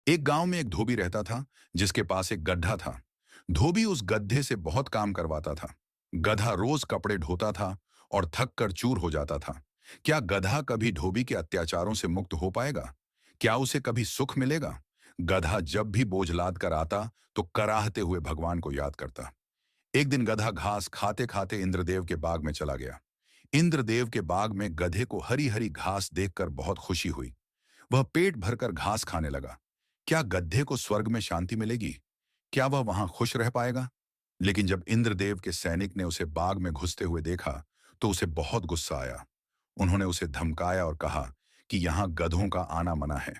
एक गांव में एक धोबी रहता था जिसके पास एक गड्ढा था। धोबी उस गड्ढे से बहुत काम करवाता था। गधा रोज कपड़े ढोता था और थक कर चूर हो जाता था। क्या गधा कभी धोबी के अत्याचारों से मुक्त हो पाएगा? क्या उसे कभी सुख मिलेगा? गधा जब भी बोझ लाद कर आता तो कराहते हुए भगवान को याद करता। एक दिन गधा घास खाते खाते इंद्रदेव के बाग में चला गया। इंद्रदेव के बाग में गधे को हरी हरी घास देखकर बहुत खुशी हुई। वह पेट भरकर घास खाने लगा। क्या गधे को स्वर्ग में शांति मिलेगी? क्या वह वहां खुश रह पाएगा? लेकिन जब इंद्रदेव के सैनिक ने उसे बाग में घुसते हुए देखा तो उसे बहुत गुस्सा आया। उन्होंने उसे धमकाया और कहा कि यहां गधों का आना मना है।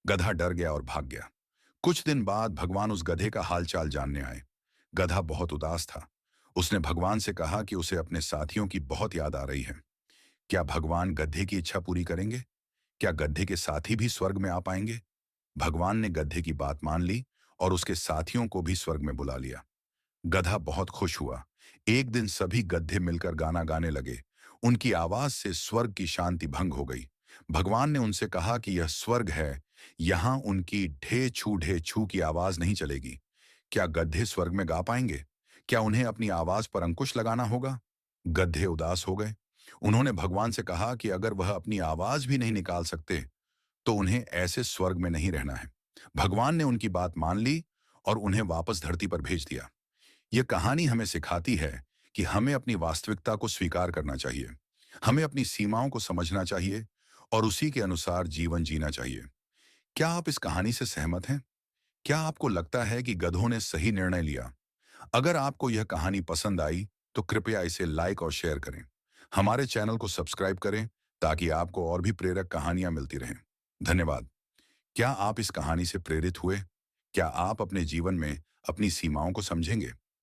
गधा डर गया और भाग गया। कुछ दिन बाद भगवान उस गधे का हालचाल जानने आए। गधा बहुत उदास था। उसने भगवान से कहा कि उसे अपने साथियों की बहुत याद आ रही है। क्या भगवान गधे की इच्छा पूरी करेंगे? क्या गधे के साथी भी स्वर्ग में आ पाएंगे? भगवान ने गधे की बात मान ली और उसके साथियों को भी स्वर्ग में बुला लिया। गधा बहुत खुश हुआ। एक दिन सभी गधे मिलकर गाना गाने लगे। उनकी आवाज से स्वर्ग की शांति भंग हो गई। भगवान ने उनसे कहा कि यह स्वर्ग है, यहां उनकी ढे छू की आवाज नहीं चलेगी। क्या गधे स्वर्ग में गा पाएंगे? क्या उन्हें अपनी आवाज पर अंकुश लगाना होगा? गधे उदास हो गए। उन्होंने भगवान से कहा कि अगर वह अपनी आवाज भी नहीं निकाल सकते तो उन्हें ऐसे स्वर्ग में नहीं रहना है। भगवान ने उनकी बात मान ली और उन्हें वापस धरती पर भेज दिया। यह कहानी हमें सिखाती है कि हमें अपनी वास्तविकता को स्वीकार करना चाहिए। हमें अपनी सीमाओं को समझना चाहिए और उसी के अनुसार जीवन जीना चाहिए। क्या आप इस कहानी से सहमत हैं? क्या आपको लगता है कि गधों ने सही निर्णय लिया? अगर आपको यह कहानी पसंद आई तो कृपया इसे लाइक और शेयर करें। हमारे चैनल को सब्सक्राइब करें ताकि आपको और भी प्रेरक कहानियां मिलती रहें। धन्यवाद। क्या आप इस कहानी से प्रेरित हुए? क्या आप अपने जीवन में अपनी सीमाओं को समझेंगे?